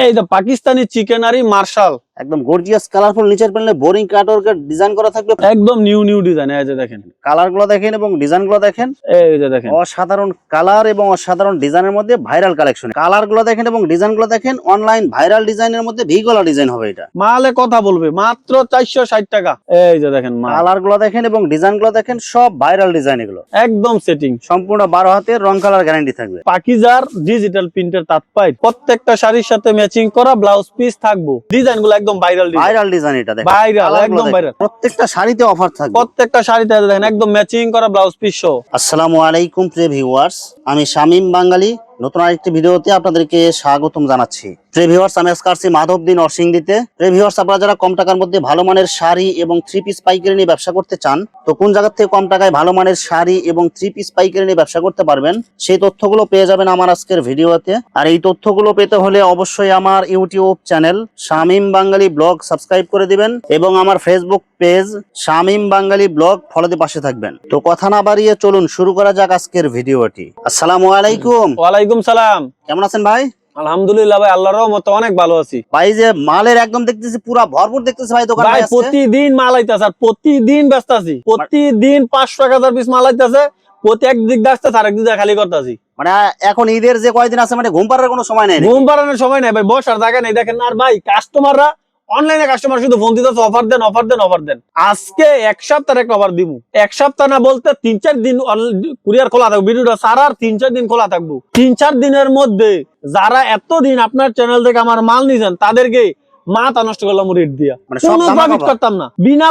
এই যে Pakistani chicanery martial, একদম গর্জিয়াস কালারফুল, নিচের প্যানেলে বোরিং কাটওয়ার্কের ডিজাইন করা থাকবে, একদম নিউ ডিজাইন। এই যে দেখেন কালার গুলো দেখেন এবং ডিজাইন গুলো দেখেন, এই যে দেখেন অসাধারণ কালার এবং অসাধারণ ডিজাইনের মধ্যে ভাইরাল কালেকশন। কালার গুলো দেখেন এবং ডিজাইন গুলো দেখেন, অনলাইন ভাইরাল ডিজাইনের মধ্যে ভিগলা ডিজাইন হবে এটা। মালে কথা বলবে মাত্র 460 টাকা। এই যে দেখেন মাল, কালার গুলো দেখেন এবং ডিজাইন গুলো দেখেন, সব ভাইরাল ডিজাইন এগুলো, একদম সেটিং, সম্পূর্ণ 12 হাতের রং কালার গ্যারান্টি থাকবে। পাকিজার ডিজিটাল প্রিন্টের তাঁত পাই, প্রত্যেকটা শাড়ির সাথে ম্যাচিং করা ব্লাউজ পিস থাকবো। ডিজাইন গুলো একদম ভাইরাল ডিজাইন, এটা দেখেন ভাইরাল, একদম ভাইরাল। প্রত্যেকটা শাড়িতে অফার থাকবে, প্রত্যেকটা শাড়িতে দেখেন একদম ম্যাচিং করা ব্লাউজ পিস সহ। আসসালামু আলাইকুম প্রিয় ভিউয়ার্স, আমি শামীম বাঙালি নতুন আরেকটি ভিডিওতে আপনাদেরকে স্বাগতম জানাচ্ছি। প্রিয় ভিউয়ার্স, আমি আজকে আসছি মাধবদী নরসিংদীতে। প্রিয় ভিউয়ার্স, আপনারা যারা কম টাকার মধ্যে ভালো মানের শাড়ি এবং 3 পিস পাইকারি নিয়ে ব্যবসা করতে চান, তো কোন জায়গা থেকে কম টাকায় ভালো মানের শাড়ি এবং 3 পিস পাইকারি নিয়ে ব্যবসা করতে পারবেন, সেই তথ্যগুলো পেয়ে যাবেন আমার আজকের ভিডিওতে। আর এই তথ্যগুলো পেতে হলে অবশ্যই আমার ইউটিউব চ্যানেল শামীম বাঙালি ব্লগ সাবস্ক্রাইব করে দিবেন এবং আমার ফেসবুক পেজ শামীম বাঙালি ব্লগ ফলো দিয়ে পাশে থাকবেন। তো কথা না বাড়িয়ে চলুন শুরু করা যাক আজকের ভিডিওটি। আসসালামু আলাইকুম। ওয়ালাইকুম সালাম। কেমন আছেন ভাই? আলহামদুলিল্লাহ ভাই, আল্লাহর রহমতে অনেক ভালো আছি ভাই। যে মালের একদম দেখতেছি পুরা ভরপুর দেখতেছি ভাই দোকান ভাই, প্রতিদিন মাল আইতাছে আর প্রতিদিন ব্যস্ত আছি, প্রতিদিন 500-1000 পিস মাল আইতাছে, প্রতি একদিক আসতেছে আর একদিক খালি করতেছি। মানে এখন ঈদের যে কয়দিন আছে, মানে ঘুম পাড়ার কোনো সময় নেই, ঘুম পাড়ানোর সময় নাই ভাই, বসার জায়গা নেই। দেখেন আর ভাই, কাস্টমাররা অনলাইনে কাস্টমার শুধু ফোন দিতেছে, অফার দেন অফার দেন অফার দেন। আজকে এক সপ্তাহের একটা অফার দিব, এক সপ্তাহ না বলতে 3-4 দিন কুরিয়ার খোলা থাকবে, ভিডিওটা সারা 3-4 দিন খোলা থাকবো। 3-4 দিনের মধ্যে যারা এতদিন আপনার চ্যানেল থেকে আমার মাল নিয়েছেন, তাদেরকে মাথা নষ্ট করলাম রেট দিয়া, কোনো প্রফিট করতাম না। বিনা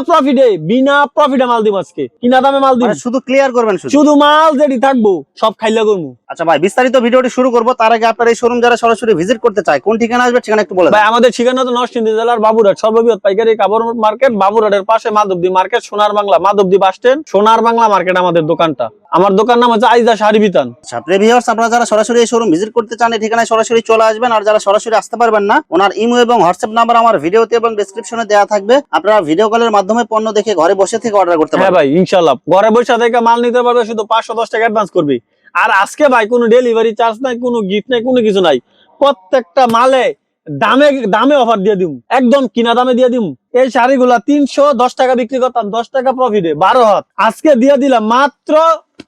প্রফিটে মাল দিব, আজকে কিনা দামে মাল দিব, শুধু ক্লিয়ার করবেন, শুধু মাল যেটি থাকবো সব খাইলা করবো। আচ্ছা ভাই, বিস্তারিত ভিডিওটি শুরু করবো তার আগে আপনার এই শোরুম যারা সরাসরি ভিজিট করতে চায়, কোন ঠিকানা আসবে ঠিকানা একটু বলে দেন। ভাই, আমাদের ঠিকানা তো নরসিংদী জেলার বাবুরহাট, সর্ববৃহৎ পাইকারি কাপড় মার্কেট, বাবুরহাটের পাশে মাধবদী মার্কেট, সোনার বাংলা, মাধবদী বাস স্ট্যান্ড, সোনার বাংলা মার্কেট আমাদের দোকানটা। আমার দোকান নাম হচ্ছে আইজা শাড়ি বিতান। আচ্ছা প্রিয় ভিউয়ার্স, আপনারা যারা সরাসরি এই শোরুম ভিজিট করতে চান, এই ঠিকানায় সরাসরি চলে আসবেন। আর যারা সরাসরি আসতে পারবেন না, ওনার ইমো এবং হোয়াটসঅ্যাপ নাম্বার আমার ভিডিওতে এবং ডেসক্রিপশনে দেওয়া থাকবে। আপনারা ভিডিও কলের মাধ্যমে পণ্য দেখে ঘরে বসে থেকে অর্ডার করতে পারবেন। হ্যাঁ ভাই, ইনশাআল্লাহ ঘরে বসে থেকে মাল নিতে পারবে, শুধু 510 টাকা অ্যাডভান্স করবে। আর আজকে ভাই কোনো ডেলিভারি চার্জ নাই, কোনো গিফট নাই, কোনো কিছু নাই। প্রত্যেকটা মালে দামে অফার দিয়ে দিব, একদম কিনা দামে দিয়ে দিব। এই শাড়িগুলা 310 টাকা বিক্রি করতাম, 10 টাকা প্রফিটে 12 হাত, আজকে দিয়ে দিলাম মাত্র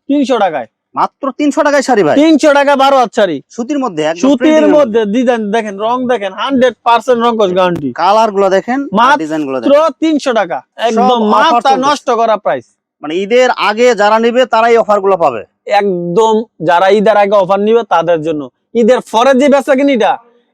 300 টাকায়। মাত্র 300 টাকায় শাড়ি ভাই, 300 টাকা 12 হাত শাড়ি, সুতির মধ্যে, সুতির মধ্যে। ডিজাইন দেখেন, রং দেখেন, 100% রং কস গ্যারান্টি। কালার গুলো দেখেন, ডিজাইন গুলো দেখেন, মাত্র 300 টাকা, একদম মাথা নষ্ট করা প্রাইস। মানে ঈদের আগে যারা নিবে তারাই অফার গুলো পাবে, একদম যারা ঈদের আগে অফার নিবে তাদের জন্য। ঈদের পরে যে বেচা কিনিটা,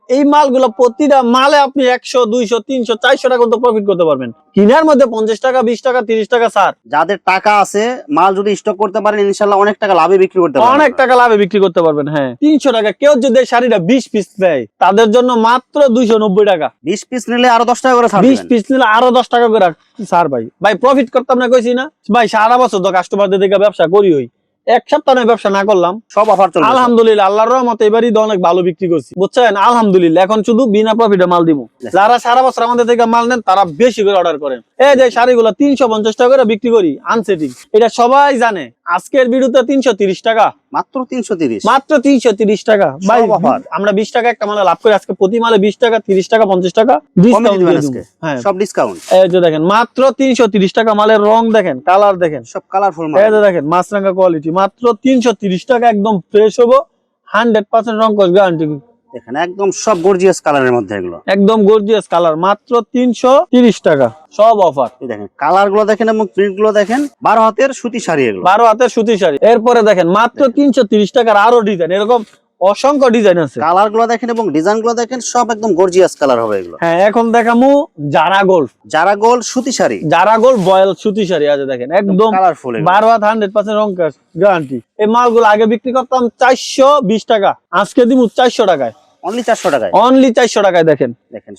এই মালগুলো প্রতিটা মালে আপনি 100, 200, 300, 400 টাকা তো প্রফিট করতে পারবেন। কিনার মধ্যে 50 টাকা, 20 টাকা, 30 টাকা ছাড়। যাদের টাকা আছে, মাল যদি স্টক করতে পারেন, ইনশাআল্লাহ অনেক টাকা লাভে বিক্রি করতে পারবেন, অনেক টাকা লাভে বিক্রি করতে পারবেন। হ্যাঁ, 300 টাকা। কেউ যদি শাড়িটা 20 পিস নেয়, তাদের জন্য মাত্র 290 টাকা। 20 পিস নিলে আরো 10 টাকা করে ছাড়, 20 পিস নিলে আরো 10 টাকা করে ছাড়। ভাই প্রফিট করতাম না কইছি না ভাই, সারা বছর তো কাস্টমারদের দিকে ব্যবসা করি, হই এক সপ্তাহ ব্যবসা না করলাম, সব অফার চলছে। আলহামদুলিল্লাহ, আল্লাহর রহমতে এবারই অনেক ভালো বিক্রি করছি, বুঝছেন। আলহামদুলিল্লাহ, এখন শুধু বিনা প্রফিটে মাল দিব। যারা সারা বছর আমাদের থেকে মাল নেন, তারা বেশি করে অর্ডার করেন। এই যে শাড়িগুলো 350 টাকা করে বিক্রি করি, আনসেটিং, এটা সবাই জানে। আজকের ভিডিওতে 330 টাকা, মাত্র 330, মাত্র 330 টাকা ভাই। আমরা 20 টাকা একটা মালে লাভ করি, আজকে প্রতি মালে 20 টাকা, 30 টাকা, 50 টাকা ডিসকাউন্ট দিয়ে দেব। হ্যাঁ, সব ডিসকাউন্ট। এই যে দেখেন, মাত্র 330 টাকা মালের রং দেখেন, কালার দেখেন, সব কালারফুল মাল। এই যে দেখেন মাছরাঙা কোয়ালিটি, মাত্র 330 টাকা, একদম ফ্রেশ হবো, 100% রং কস গ্যারান্টি। দেখেন একদম সব গর্জিয়াস কালারের মধ্যে, এগুলো একদম গর্জিয়াস কালার, মাত্র 330 টাকা, সব অফার। দেখেন কালার গুলো দেখেন এবং প্রিন্ট গুলো দেখেন, 12 হাতের সুতি শাড়ি, এগুলো 12 হাতের সুতি শাড়ি। এরপরে দেখেন মাত্র 330 টাকার আরো ডিজাইন, এরকম অসংখ্য ডিজাইন আছে। কালার গুলো দেখেন এবং ডিজাইন গুলো দেখেন, সব একদম গর্জিয়াস কালার হবে এগুলো। হ্যাঁ, এখন দেখামু জারা গোল্ড সুতি শাড়ি, জারা গোল্ড বয়েল সুতি শাড়ি আছে, দেখেন একদম কালারফুল, 12 হাত, 100% রং গ্যারান্টি। এই মালগুলো আগে বিক্রি করতাম 420 টাকা, আজকে দিব 400 টাকায়, অনলি 400 টাকায়, অনলি 400 টাকায়। দেখেন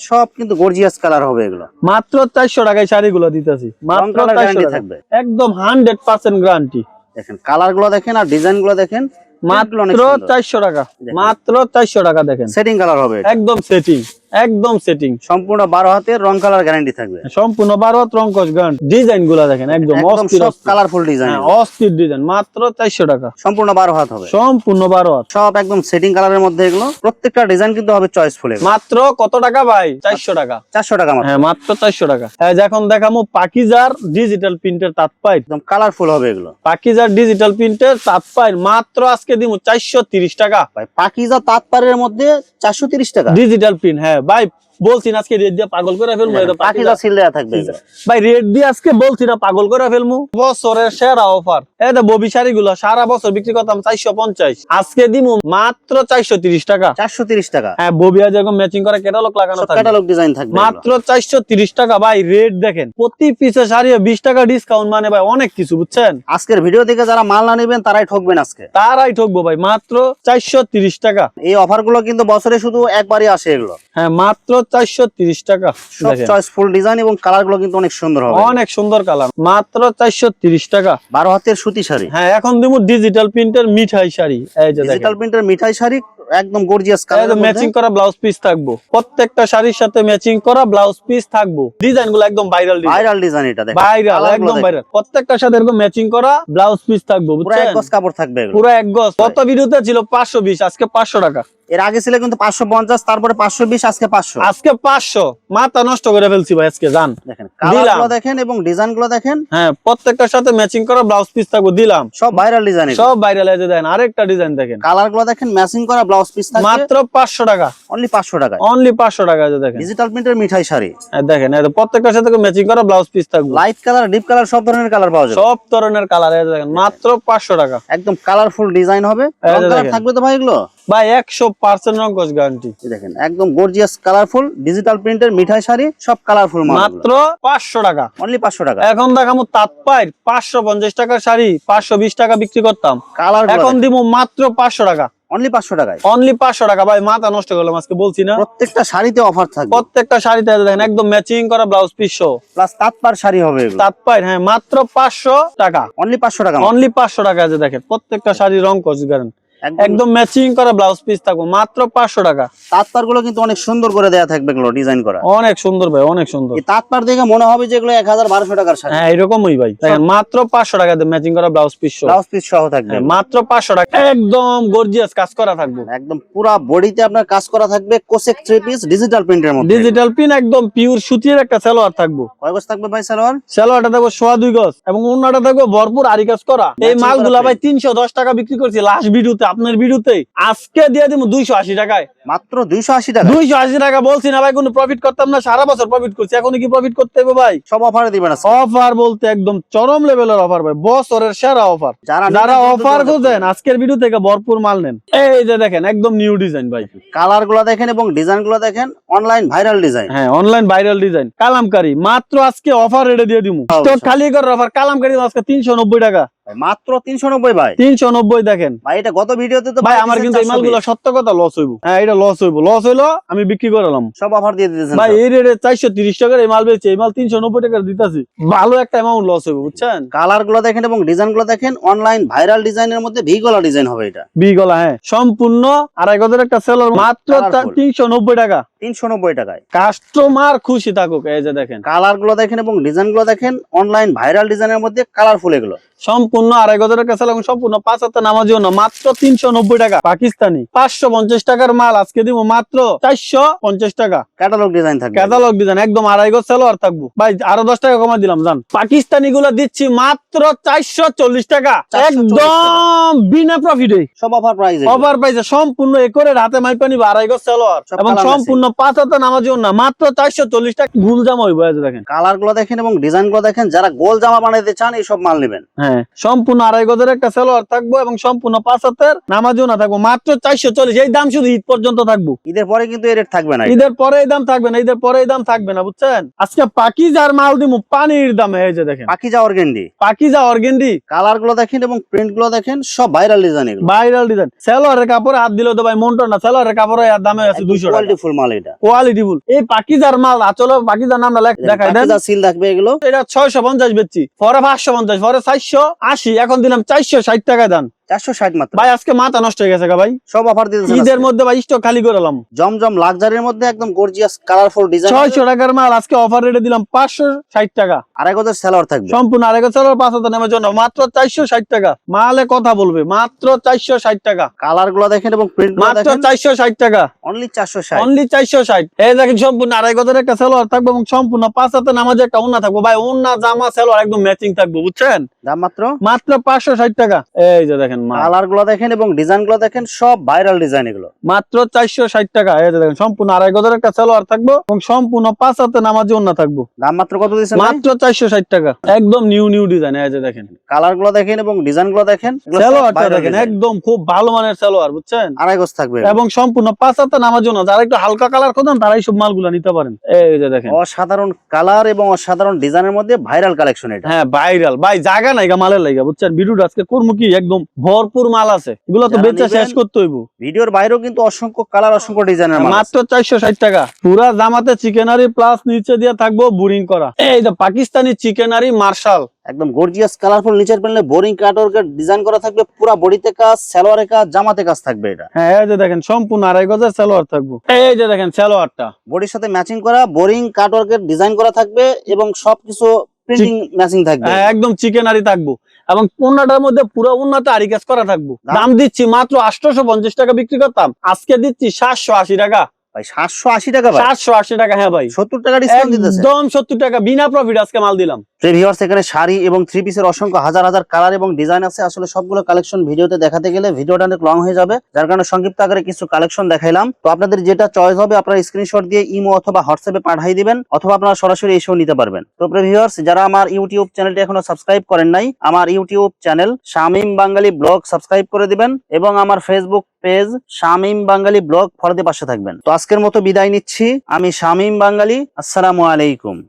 সব কিন্তু গর্জিয়াস কালার হবে এগুলো, মাত্র 400 টাকায় শাড়িগুলো দিতেছি, মাত্র 400 টাকা, একদম 100% গ্যারান্টি। দেখেন কালার গুলো দেখেন আর ডিজাইন গুলো দেখেন, মাত্র 400 টাকা, মাত্র 400 টাকা। দেখেন সেটিং কালার হবে, একদম সেটিং। একদম সেটিং। সম্পূর্ণ 12 হাতের রং কালার গ্যারান্টি থাকবে। সম্পূর্ণ 12 হাত রং কস গান। ডিজাইন গুলা দেখেন একদম অস্থির সব কালারফুল ডিজাইন, অস্থির ডিজাইন, মাত্র 400 টাকা। সম্পূর্ণ 12 হাত হবে, সম্পূর্ণ 12 হাত, সব একদম সেটিং কালারের মধ্যে। এগুলো প্রত্যেকটা ডিজাইন কিন্তু হবে চয়েসফুল। মাত্র কত টাকা ভাই? 400 টাকা। 400 টাকা মাত্র। হ্যাঁ মাত্র 400 টাকা। এখন দেখামু পাকিজার ডিজিটাল প্রিন্টের তাঁত পাই, একদম কালারফুল হবে এগুলো। পাকিজার ডিজিটাল প্রিন্টের তাঁত পাই মাত্র আজকে দিমু 430 টাকা। ভাই পাকিজা তাঁতপাড়ের মধ্যে 430 টাকা ডিজিটাল প্রিন্ট। হ্যাঁ ভাই বলছি না আজকে রেট দিয়ে পাগল করে ফেলবো। পাকিজা সিল দেয়া থাকবে এগুলো। ভাই রেট দিয়ে আজকে বলছি না পাগল করে ফেলবো। বছরের সেরা অফার। এই তো ববি শাড়ি গুলো সারা বছর বিক্রি করতাম 450, আজকে দিমু মাত্র 430 টাকা। 430 টাকা। হ্যাঁ ববিয়া যেরকম ম্যাচিং করা ক্যাটালগ লাগানো থাকবে, ক্যাটালগ ডিজাইন থাকবে মাত্র 430 টাকা। ভাই রেট দেখেন, প্রতি পিসে শাড়ি 20 টাকা ডিসকাউন্ট, মানে ভাই অনেক কিছু বুঝছেন। আজকের ভিডিও থেকে যারা মাল না নেবেন তারাই ঠকবেন আজকে, তারাই ঠকবো ভাই, মাত্র 430 টাকা। এই অফার গুলো কিন্তু বছরে শুধু একবারই আসে এগুলো। হ্যাঁ মাত্র 430 টাকা। সব চয়েসফুল ডিজাইন এবং কালার গুলো কিন্তু অনেক সুন্দর হবে, অনেক সুন্দর কালার, মাত্র 430 টাকা। 12 হাতের সুতি শাড়ি। হ্যাঁ এখন দিমু ডিজিটাল প্রিন্টের মিঠাই শাড়ি। এই যে ডিজিটাল প্রিন্টের মিঠাই শাড়ি, একদম গর্জিয়াস কালার, ম্যাচিং করা ব্লাউজ পিস থাকবো, প্রত্যেকটা শাড়ির সাথে ম্যাচিং করা ব্লাউজ পিস থাকবো। ডিজাইন গুলো একদম ভাইরাল ডিজাইন, এটা দেখেন ভাইরাল, একদম ভাইরাল। প্রত্যেকটার সাথে এরকম ম্যাচিং করা ব্লাউজ পিস থাকবো, পুরো এক গজ কাপড় থাকবে এগুলো, পুরো এক গজ। কত ভিডিওতে ছিল 520, আজকে 500 টাকা। এর আগে ছিল কিন্তু 550, তারপরে 520, আজকে 500। আজকে 500, মাথা নষ্ট করে ফেলছি ভাই আজকে। জান দেখেন কালারগুলো দেখেন এবং ডিজাইনগুলো দেখেন। হ্যাঁ প্রত্যেকটার সাথে ম্যাচিং করা ব্লাউজ পিস থাকবো, দিলাম। সব ভাইরাল ডিজাইন, সব ভাইরাল। এই যে দেখেন আরেকটা ডিজাইন দেখেন, কালারগুলো দেখেন, ম্যাচিং করা ব্লাউজ পিস থাকবে, মাত্র 500 টাকা। অনলি 500 টাকা, অনলি 500 টাকা। এই যে দেখেন ডিজিটাল প্রিন্টের মিঠাই শাড়ি। দেখেন এই যে প্রত্যেকটার সাথে ম্যাচিং করা ব্লাউজ পিস থাকবে, লাইট কালার, ডিপ কালার, সব ধরনের কালার পাওয়া যাবে, সব ধরনের কালার। এই যে দেখেন মাত্র 500 টাকা। একদম কালারফুল ডিজাইন হবে। রং কালার থাকবে তো ভাই এগুলো? ভাই 100% রং কস গ্যারান্টি। দেখেন একদম গর্জিয়াস কালারফুল ডিজিটাল প্রিন্টের মিঠাই শাড়ি, সব কালারফুল, মাত্র 500 টাকা। অনলি 500 টাকা। এখন দেখামু তাঁত পাই 550 টাকার শাড়ি 520 টাকা বিক্রি করতাম, কালার এখন দিমু মাত্র 500 টাকা। অনলি 500 টাকায়, অনলি 500 টাকা। ভাই মাথা নষ্ট করলাম আজকে, বলছি না প্রত্যেকটা শাড়িতে অফার থাকবে, প্রত্যেকটা শাড়িতে দেখেন একদম ম্যাচিং করা ব্লাউজ পিস সহ, প্লাস তাঁতপাড় শাড়ি হবে এগুলো। তাঁত পাই হ্যাঁ মাত্র 500 টাকা। অনলি 500 টাকা, অনলি 500 টাকা। যে দেখেন প্রত্যেকটা শাড়ি রং কস গ্যারান্টি, একদম ম্যাচিং করা ব্লাউজ পিস থাকবে, মাত্র 500 টাকা। তাঁতপাড় গুলো কিন্তু অনেক সুন্দর করে দেয়া থাকবে, এগুলো ডিজাইন করা অনেক সুন্দর ভাই, অনেক সুন্দর। এই তাঁতপাড় দেখে মনে হবে যে এগুলো 1000-1200 টাকার শাড়ি। হ্যাঁ এরকমই ভাই, দেখেন মাত্র 500 টাকা দিয়ে ম্যাচিং করা ব্লাউজ পিস সহ, ব্লাউজ পিস সহ থাকবে, মাত্র 500 টাকা। একদম গর্জিয়াস কাজ করা থাকবে, একদম পুরো বডিতে আপনার কাজ করা থাকবে, কোসেক 3 পিস ডিজিটাল প্রিন্টের মধ্যে। ডিজিটাল প্রিন্ট একদম পিওর সুতির একটা সালোয়ার থাকবো। কয় গজ থাকবে ভাই সালোয়ার? সালোয়ারটা থাকবে 2.5 গজ এবং ওন্নাটা থাকবে ভরপুর আরি কাজ করা। এই মালগুলা ভাই 310 টাকা বিক্রি করছি লাস্ট ভিডিওতে, আপনার ভিডিওতে। আজকে দিয়ে দিব 280 টাকায়, মাত্র 280 টাকা। 280 টাকা বলছি না ভাই, কোনো প্রফিট করতাম না, সারা বছর প্রফিট করছি, এখন কি প্রফিট করতে হবে ভাই? সব অফারে দিবেন আজকে। অফার বলতে একদম চরম লেভেলের অফার ভাই, বছরের সেরা অফার। যারা অফার খুঁজেন আজকের ভিডিও থেকে ভরপুর মাল নেন। এই যে দেখেন একদম নিউ ডিজাইন ভাই, কালার গুলো দেখেন এবং ডিজাইন গুলো দেখেন, অনলাইন ভাইরাল ডিজাইন। হ্যাঁ অনলাইন ভাইরাল ডিজাইন কালামকারী, মাত্র আজকে অফার রেটে দিয়ে দিমু। স্টক খালি করার অফার, কালামকারী আজকে 390 টাকা। মাত্র 390 ভাই, 390 দেখেন ভাই এটা গত ভিডিওতে তো ভাই আমার কিন্তু এই মালগুলো সত্য কথা লস হইব। হ্যাঁ এটা লস হইব, লস হইলো আমি বিক্রি করলাম। সব অফার দিয়ে দিতেছেন ভাই এই রেটে 430 টাকার এই মাল বেচে, এই মাল 390 টাকার দিতাছি, ভালো একটা অ্যামাউন্ট লস হইব বুঝছেন। কালার গুলো দেখেন এবং ডিজাইন গুলো দেখেন, অনলাইন ভাইরাল ডিজাইনের মধ্যে ভি গলা ডিজাইন হবে। এটা বি গলা, হ্যাঁ সম্পূর্ণ 2.5 গজের একটা সেলার, মাত্র 390 টাকা। 390 টাকায় কাস্টমার খুশি থাকুক। এই যে দেখেন কালার গুলো দেখেন এবং ডিজাইন গুলো দেখেন, অনলাইন ভাইরাল ডিজাইনের মধ্যে কালারফুল এগুলো। সম্পূর্ণ 2.5 গজের একটা সেলার এবং সম্পূর্ণ 5 হাতে নামাজিও না, মাত্র 390 টাকা। পাকিস্তানি 550 টাকার মাল আজকে দিব মাত্র 450 টাকা। ক্যাটালগ ডিজাইন থাকবে, ক্যাটালগ ডিজাইন একদম 2.5 গজ সেলোয়ার থাকবো ভাই, আরো 10 টাকা কমাই দিলাম জান। পাকিস্তানি গুলো দিচ্ছি মাত্র 440 টাকা, একদম বিনা প্রফিটে, সব অফার প্রাইস। অফার পাইছে সম্পূর্ণ একরে হাতে মাইপানি 2.5 গজ সেলোয়ার এবং সম্পূর্ণ 5 হাতে নামাজিও না, মাত্র 440 টাকা। গুল জামা হইব। এই যে দেখেন কালার গুলো দেখেন এবং ডিজাইন গুলো দেখেন, যারা গোল জামা বানাইতে চান এই সব মাল নেবেন। হ্যাঁ সম্পূর্ণ 2.5 গজের একটা সেলোয়ার থাকবো এবং সম্পূর্ণ 5 হাতের নামাজিও না থাকবো, মাত্র 440। এই দাম শুধু ঈদ পর্যন্ত থাকবো, ঈদের পরে কিন্তু এই রেট থাকবে না। ঈদের পরে এই দাম থাকবে না, ঈদের পরে এই দাম থাকবে না বুঝছেন। আজকে পাকিজার মাল দিমু পানির দামে। এই যে দেখেন Pakiza organdy, Pakiza organdy, colour গুলো দেখেন এবং প্রিন্ট গুলো দেখেন, সব ভাইরাল ডিজাইন এগুলো। Viral design. সেলোয়ারের কাপড়ে হাত দিলেও তো ভাই মনটা না, সেলোয়ারের কাপড়ে আর দামে আছে 200 টাকা। কোয়ালিটি ফুল মাল, এটা কোয়ালিটি ফুল। এই পাকিজার মাল আসলে পাকিজার নামটা দেখাই দেন। পাকিজা সিল থাকবে এগুলো। এটা 650 বেচছি, পরে 550, পরে 480, এখন দিলাম 460 টাকা দাম। 460 মাত্র। ভাই আজকে মাথা নষ্ট হয়ে গেছে ভাই, সব অফার দিতেছেন ঈদের আজকে। মধ্যে ভাই স্টক খালি করলাম। জমজম লাক্সারির মধ্যে একদম গর্জিয়াস কালারফুল ডিজাইন। 600 টাকার মাল আজকে অফার রেটে দিলাম 560 টাকা। আড়াই গজের সেলর থাকবে সম্পূর্ণ আড়াই গজ সেলোয়ার 5 হাতে নেওয়ার জন্য মাত্র 460 টাকা। মালে কথা বলবে মাত্র 460 টাকা। কালার গুলো দেখেন এবং প্রিন্ট গুলো মাত্র দেখেন, 460 টাকা, অনলি 460। অনলি 460। এই দেখেন সম্পূর্ণ আড়াই গজের একটা সেলোয়ার থাকবে এবং সম্পূর্ণ 5 হাতে নামাজে একটা ওন্না থাকবে ভাই, ওন্না জামা সেলোয়ার একদম ম্যাচিং থাকবে, বুঝছেন? দাম মাত্র মাত্র 560 টাকা। এই যে দেখেন মাল কালার গুলো দেখেন এবং ডিজাইন গুলো দেখেন, সব ভাইরাল ডিজাইন এগুলো। মাত্র 460 টাকা। এই যে দেখেন সম্পূর্ণ আড়াই গজের একটা সেলোয়ার থাকবে এবং সম্পূর্ণ 5 হাতে নামাজে ওন্না থাকবে। দাম মাত্র কত দিচ্ছেন? মাত্র 460 টাকা, একদম নিউ নিউ ডিজাইন। এই যে দেখেন কালার গুলো দেখেন এবং ডিজাইন গুলো দেখেন, এগুলো সব সেলোয়ারটা viral দেখেন design। একদম খুব ভালো মানের সেলোয়ার, বুঝছেন? আড়াই গজ থাকবে এবং সম্পূর্ণ 5 হাতে নামার জন্য যারা একটু হালকা কালার খোঁজেন তারা এই সব মালগুলো নিতে পারেন। এই যে দেখেন অসাধারণ কালার এবং অসাধারণ ডিজাইনের মধ্যে ভাইরাল কালেকশন এটা। হ্যাঁ ভাইরাল ভাই, জায়গা নাই গা মালের লাগা, বুঝছেন? ভিডিওটা আজকে করবো কি, একদম ভরপুর মাল আছে, এগুলো তো যারা বেচা নিবেন, শেষ করতে হইব। ভিডিওর বাইরেও কিন্তু অসংখ্য কালার অসংখ্য ডিজাইনের মাল আছে। মাত্র 460 টাকা। পুরা জামাতে চিকেনারি প্লাস নিচে দিয়ে থাকবো বোরিং করা। এই যে পাকিস্তানি চিকেনারি মার্শাল, একদম গর্জিয়াস কালারফুল, নিচের প্যানেলে বোরিং কাটওয়ার্কের ডিজাইন করা থাকবে, পুরো বডিতে কাজ, সালোয়ারে কাজ, জামাতে কাজ থাকবে এটা। হ্যাঁ এই যে দেখেন সম্পূর্ণ আড়াই গজের সালোয়ার থাকবো। এই যে দেখেন সালোয়ারটা বডির সাথে ম্যাচিং করা বোরিং কাটওয়ার্কের ডিজাইন করা থাকবে এবং সবকিছু প্রিন্টিং ম্যাচিং থাকবে। হ্যাঁ, একদম চিকেনারি থাকবো এবং পণ্যটার মধ্যে পুরো উন্নত আরি কাজ করা থাকবো। দাম দিচ্ছি মাত্র 850 টাকা বিক্রি করতাম, আজকে দিচ্ছি 780 টাকা। ভাই 780 টাকা ভাই, 780 টাকা। হ্যাঁ ভাই 70 টাকা ডিসকাউন্ট দিতেছে। একদম 70 টাকা বিনা প্রফিট আজকে মাল দিলাম। ভিউয়ার্স, এখানে শাড়ি এবং থ্রি পিসের অসংখ্য হাজার হাজার কালার এবং ডিজাইন আছে। আসলে সবগুলো কালেকশন ভিডিওতে দেখাতে গেলে ভিডিওটা অনেক লং হয়ে যাবে, যার কারণে সংক্ষিপ্ত আকারে কিছু কালেকশন দেখাইলাম। তো আপনাদের যেটা চয়েস হবে আপনারা স্ক্রিনশট দিয়ে ইমো অথবা হোয়াটসঅ্যাপে পাঠিয়ে দিবেন, অথবা আপনারা সরাসরি এসেও নিতে পারবেন। তো ভিউয়ার্স, যারা আমার ইউটিউব চ্যানেলটি এখনো সাবস্ক্রাইব করেন নাই, আমার ইউটিউব চ্যানেল শামীম বাঙালি ব্লগ সাবস্ক্রাইব করে দিবেন এবং আমার ফেসবুক পেজ শামীম বাঙালি ব্লগ ফলো দিয়ে পাশে থাকবেন। তো আজকের মতো বিদায় নিচ্ছি, আমি শামীম বাঙালি। আসসালামু আলাইকুম।